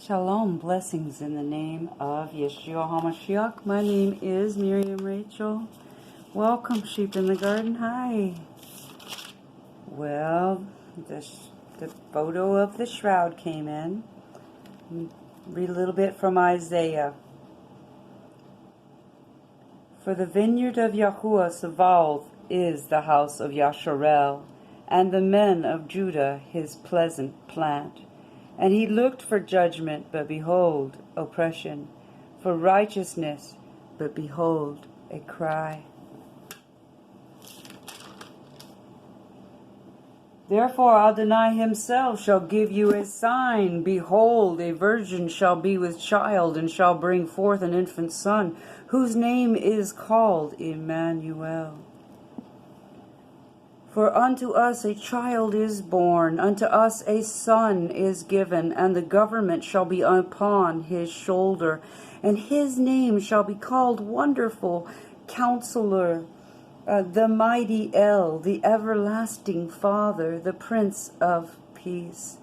Shalom, blessings in the name of Yeshua HaMashiach. My name is Miriam Rachel. Welcome, sheep in the garden. Hi. Well, the photo of the shroud came in. Read a little bit from Isaiah. For the vineyard of Yahuah Sabaoth is the house of Yasharel, and the men of Judah his pleasant plant. And he looked for judgment, but behold, oppression, for righteousness, but behold, a cry. Therefore Adonai himself shall give you a sign. Behold, a virgin shall be with child, and shall bring forth an infant son, whose name is called Emmanuel. For unto us a child is born, unto us a son is given, and the government shall be upon his shoulder. And his name shall be called Wonderful, Counselor, the Mighty El, the Everlasting Father, the Prince of Peace.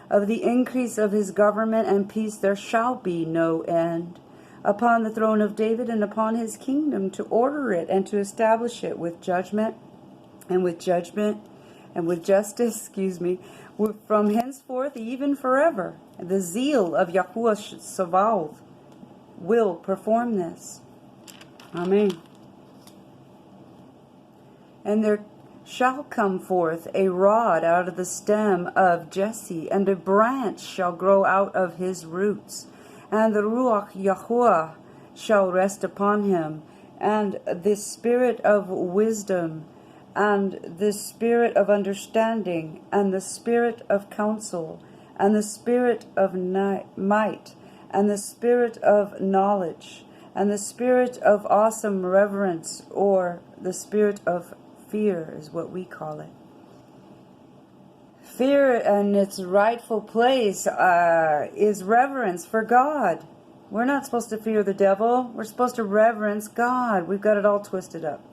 Of the increase of his government and peace there shall be no end, upon the throne of David and upon his kingdom, to order it and to establish it with judgment and with justice, from henceforth even forever. The zeal of Yahuwah Sabaoth will perform this. Amen. And there shall come forth a rod out of the stem of Jesse, and a branch shall grow out of his roots. And the Ruach Yahuwah shall rest upon him, and the spirit of wisdom, and the spirit of understanding, and the spirit of counsel, and the spirit of might, and the spirit of knowledge, and the spirit of awesome reverence, or the spirit of fear is what we call it. Fear in its rightful place is reverence for God. We're not supposed to fear the devil. We're supposed to reverence God. We've got it all twisted up.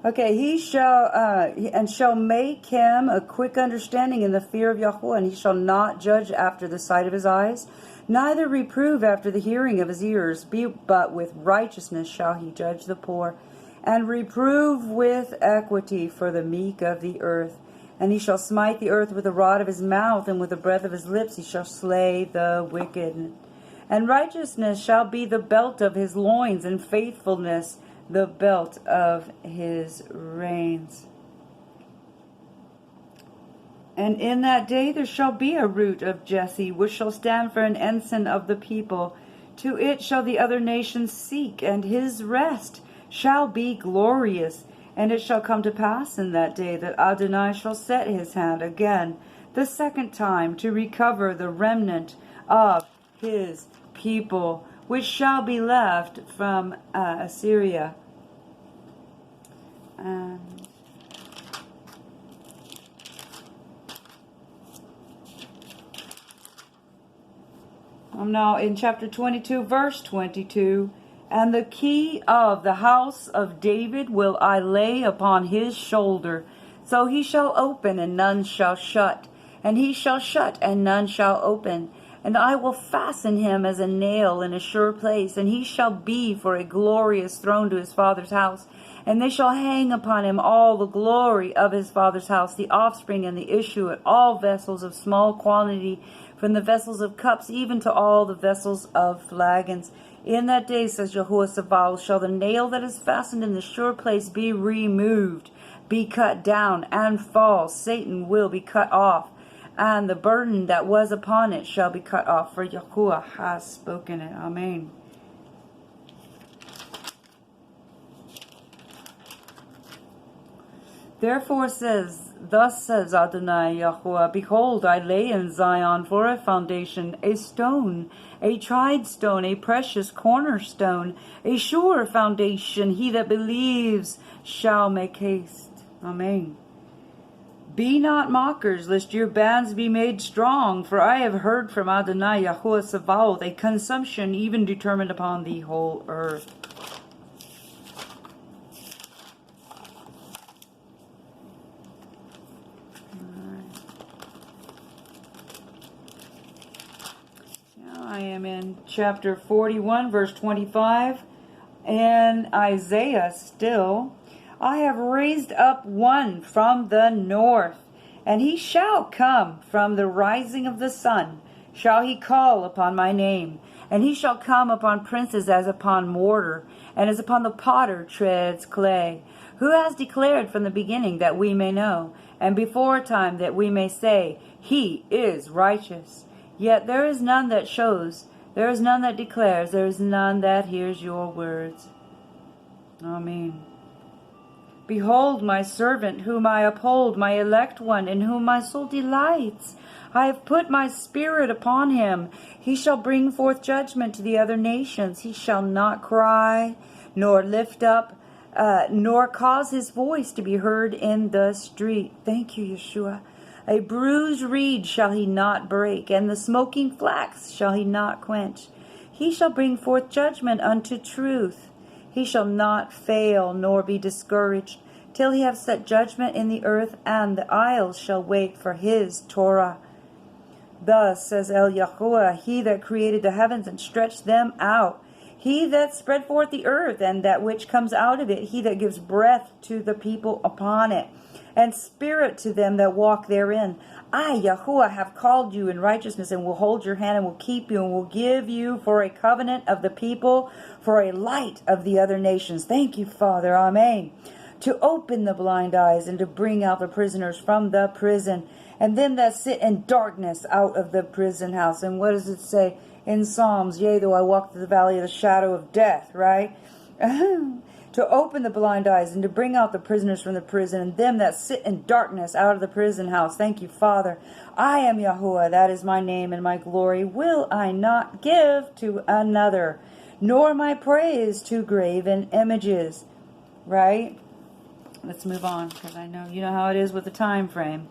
Okay, he shall make him a quick understanding in the fear of Yahuwah, and he shall not judge after the sight of his eyes, neither reprove after the hearing of his ears, but with righteousness shall he judge the poor, and reprove with equity for the meek of the earth. And he shall smite the earth with the rod of his mouth, and with the breath of his lips he shall slay the wicked. And righteousness shall be the belt of his loins, and faithfulness the belt of his reins. And in that day there shall be a root of Jesse, which shall stand for an ensign of the people. To it shall the other nations seek, and his rest shall be glorious. And it shall come to pass in that day that Adonai shall set his hand again the second time to recover the remnant of his people, which shall be left from Assyria. I'm now in chapter 22, verse 22. And the key of the house of David will I lay upon his shoulder. So he shall open, and none shall shut. And he shall shut, and none shall open. And I will fasten him as a nail in a sure place. And he shall be for a glorious throne to his father's house. And they shall hang upon him all the glory of his father's house, the offspring and the issue, at all vessels of small quantity, from the vessels of cups even to all the vessels of flagons. In that day, says Yahuwah Sabaoth, shall the nail that is fastened in the sure place be removed, be cut down, and fall. Satan will be cut off, and the burden that was upon it shall be cut off, for Yahuwah has spoken it. Amen. Therefore thus says Adonai Yahuwah, behold, I lay in Zion for a foundation, a stone, a tried stone, a precious cornerstone, a sure foundation. He that believes shall make haste. Amen. Be not mockers, lest your bands be made strong, for I have heard from Adonai Yahuwah Sabaoth a consumption even determined upon the whole earth. I'm in chapter 41, verse 25. And Isaiah still, I have raised up one from the north, and he shall come from the rising of the sun. Shall he call upon my name, and he shall come upon princes as upon mortar, and as upon the potter treads clay. Who has declared from the beginning that we may know, and before time that we may say, he is righteous. Yet there is none that shows, there is none that declares, there is none that hears your words. Amen. Behold my servant, whom I uphold, my elect one, in whom my soul delights. I have put my spirit upon him. He shall bring forth judgment to the other nations. He shall not cry, nor lift up, nor cause his voice to be heard in the street. Thank you, Yeshua. A bruised reed shall he not break, and the smoking flax shall he not quench. He shall bring forth judgment unto truth. He shall not fail, nor be discouraged, till he have set judgment in the earth, and the isles shall wait for his Torah. Thus says Yahuah, he that created the heavens and stretched them out, he that spread forth the earth, and that which comes out of it, he that gives breath to the people upon it, and spirit to them that walk therein. I, Yahuah, have called you in righteousness, and will hold your hand, and will keep you, and will give you for a covenant of the people, for a light of the other nations. Thank you, Father. Amen. To open the blind eyes, and to bring out the prisoners from the prison, and them that sit in darkness out of the prison house. And what does it say in Psalms? Yea, though I walk through the valley of the shadow of death, right? To open the blind eyes, and to bring out the prisoners from the prison, and them that sit in darkness out of the prison house. Thank you, Father. I am Yahuah, that is my name, and my glory will I not give to another, nor my praise to graven images. Right? Let's move on, because I know you know how it is with the time frame.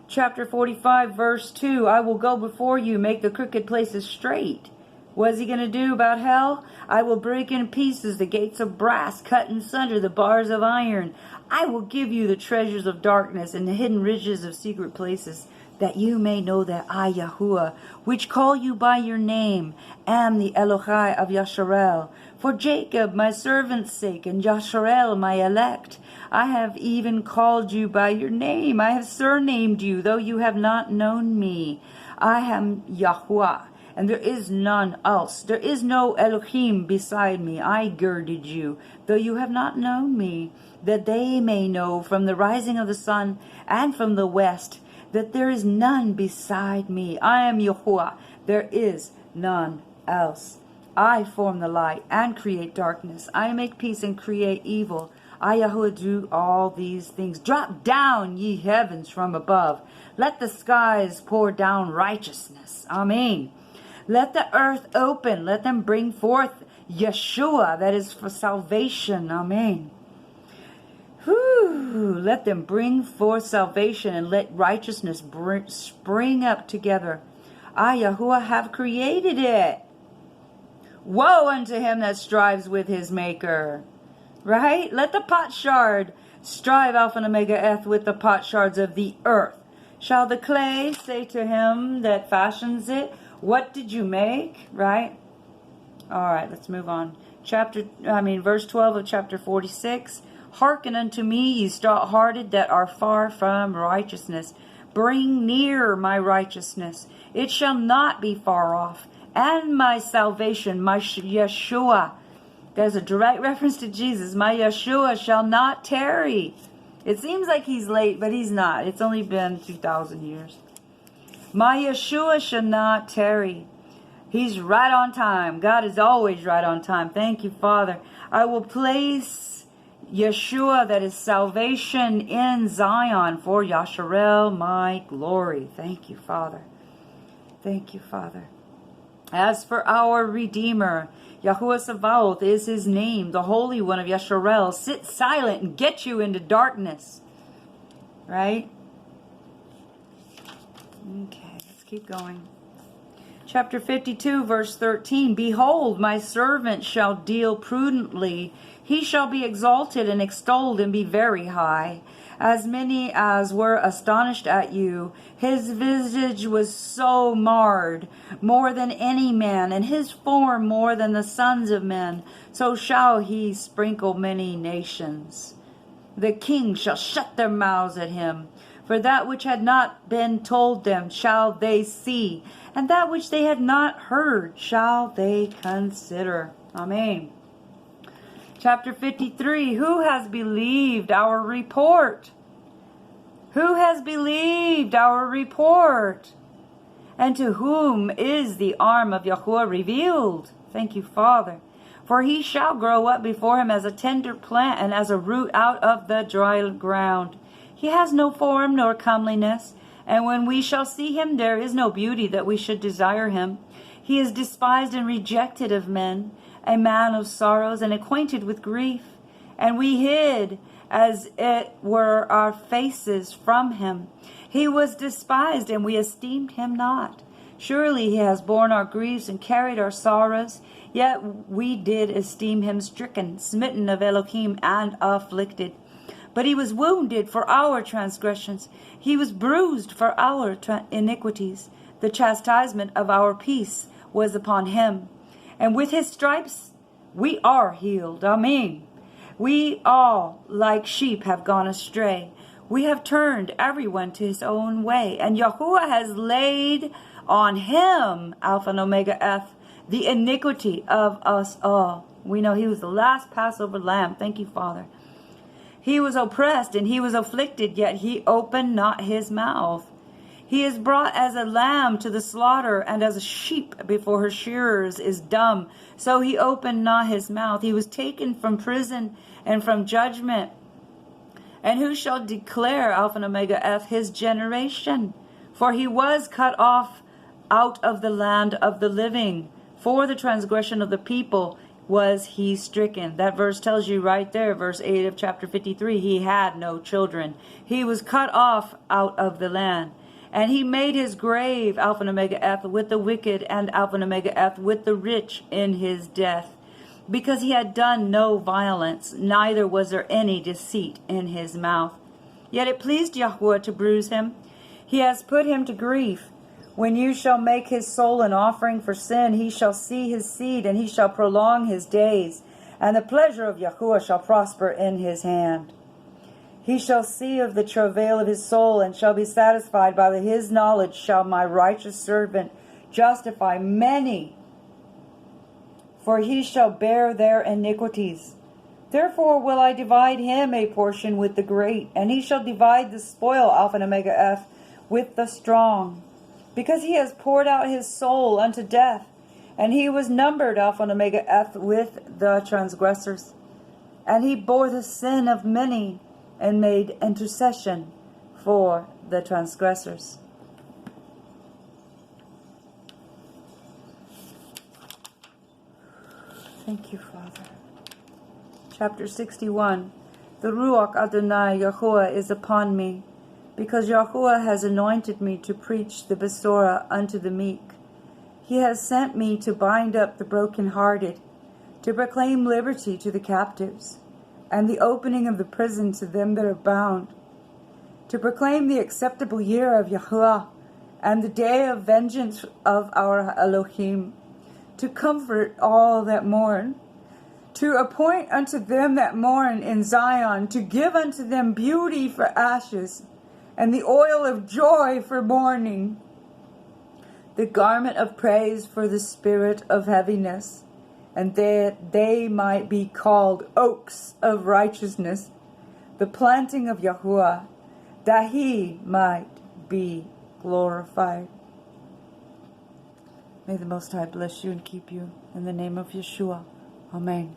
Chapter 45, verse 2, I will go before you, make the crooked places straight. What is he going to do about hell? I will break in pieces the gates of brass, cut in sunder the bars of iron. I will give you the treasures of darkness and the hidden riches of secret places, that you may know that I, Yahuah, which call you by your name, am the Elohai of Yasharel. For Jacob, my servant's sake, and Yasharel, my elect, I have even called you by your name. I have surnamed you, though you have not known me. I am Yahuah, and there is none else. There is no Elohim beside me. I girded you, though you have not known me, that they may know from the rising of the sun and from the west that there is none beside me. I am Yahuah. There is none else. I form the light and create darkness. I make peace and create evil. I, Yahuah, do all these things. Drop down, ye heavens, from above. Let the skies pour down righteousness. Amen. Let the earth open. Let them bring forth Yeshua, that is for salvation. Amen. Whew. Let them bring forth salvation, and let righteousness spring up together. I, Yahuah, have created it. Woe unto him that strives with his maker. Right? Let the potsherd strive, Alpha and Omega Eth, with the potsherds of the earth. Shall the clay say to him that fashions it, what did you make? Right? All right, let's move on. Verse 12 of chapter 46. Hearken unto me, ye stout-hearted that are far from righteousness. Bring near my righteousness. It shall not be far off. And my salvation, my Yeshua. There's a direct reference to Jesus. My Yeshua shall not tarry. It seems like he's late, but he's not. It's only been 2,000 years. My Yeshua shall not tarry. He's right on time. God is always right on time. Thank you, Father. I will place Yeshua, that is salvation, in Zion for Yasharel, my glory. Thank you, Father. Thank you, Father. As for our Redeemer, Yahuah Sabaoth is his name, the Holy One of Yasharel. Sit silent and get you into darkness. Right? Okay, let's keep going. Chapter 52, verse 13. Behold, my servant shall deal prudently. He shall be exalted and extolled and be very high. as many as were astonished at you. His visage was so marred, more than any man, and his form more than the sons of men. So shall he sprinkle many nations. The kings shall shut their mouths at him. For that which had not been told them shall they see, and that which they had not heard shall they consider. Amen. Chapter 53, who has believed our report? Who has believed our report? And to whom is the arm of Yahuwah revealed? Thank you, Father. For he shall grow up before him as a tender plant and as a root out of the dry ground. He has no form nor comeliness, and when we shall see him, there is no beauty that we should desire him. He is despised and rejected of men, a man of sorrows and acquainted with grief. And we hid, as it were, our faces from him. He was despised, and we esteemed him not. Surely he has borne our griefs and carried our sorrows. Yet we did esteem him stricken, smitten of Elohim, and afflicted. But he was wounded for our transgressions. He was bruised for our iniquities. The chastisement of our peace was upon him. And with his stripes we are healed. Amen. We all, like sheep, have gone astray. We have turned everyone to his own way. And Yahuwah has laid on him, Alpha and Omega F, the iniquity of us all. We know he was the last Passover lamb. Thank you, Father. He was oppressed and he was afflicted, yet he opened not his mouth. He is brought as a lamb to the slaughter, and as a sheep before her shearers is dumb. So he opened not his mouth. He was taken from prison and from judgment. And who shall declare, Alpha and Omega F, his generation? For he was cut off out of the land of the living. For the transgression of the people was he stricken. That verse tells you right there, verse 8 of chapter 53, he had no children. He was cut off out of the land. And he made his grave, Alpha and Omega F, with the wicked, and Alpha and Omega F, with the rich in his death. Because he had done no violence, neither was there any deceit in his mouth. Yet it pleased Yahuwah to bruise him. He has put him to grief. When you shall make his soul an offering for sin, he shall see his seed, and he shall prolong his days. And the pleasure of Yahuwah shall prosper in his hand. He shall see of the travail of his soul, and shall be satisfied. By his knowledge shall my righteous servant justify many, for he shall bear their iniquities. Therefore will I divide him a portion with the great, and he shall divide the spoil, Alpha and Omega F, with the strong. Because he has poured out his soul unto death, and he was numbered, Alpha and Omega F, with the transgressors. And he bore the sin of many, and made intercession for the transgressors. Thank you, Father. Chapter 61. The Ruach Adonai Yahuwah is upon me, because Yahuwah has anointed me to preach the Besorah unto the meek. He has sent me to bind up the brokenhearted, to proclaim liberty to the captives, and the opening of the prison to them that are bound, to proclaim the acceptable year of Yahuwah, and the day of vengeance of our Elohim, to comfort all that mourn, to appoint unto them that mourn in Zion, to give unto them beauty for ashes, and the oil of joy for mourning, the garment of praise for the spirit of heaviness, and that they might be called oaks of righteousness, the planting of Yahuwah, that he might be glorified. May the Most High bless you and keep you. In the name of Yeshua. Amen.